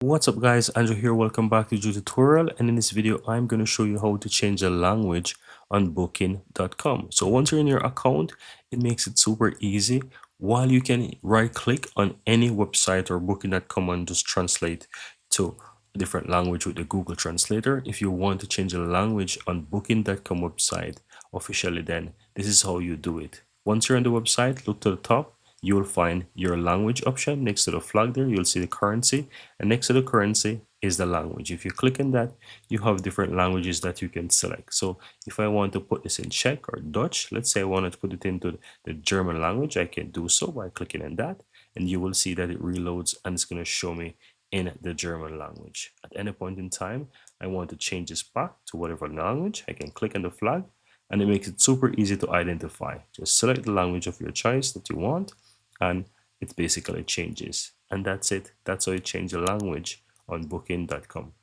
What's up guys, Andrew here, welcome back to the tutorial, and in this video I'm going to show you how to change the language on booking.com. So once you're in your account, it makes it super easy. While you can right click on any website or booking.com and just translate to a different language with the Google Translator. If you want to change the language on booking.com website officially, then this is how you do it. Once you're on the website, look to the top, you will find your language option. Next to the flag there, you'll see the currency, and next to the currency is the language. If you click on that, you have different languages that you can select. So if I want to put this in Czech or Dutch, let's say I wanted to put it into the German language, I can do so by clicking on that, and you will see that it reloads and it's going to show me in the German language. At any point in time, I want to change this back to whatever language, I can click on the flag, and it makes it super easy to identify. Just select the language of your choice that you want, and it basically changes. And that's it. That's how you change the language on booking.com.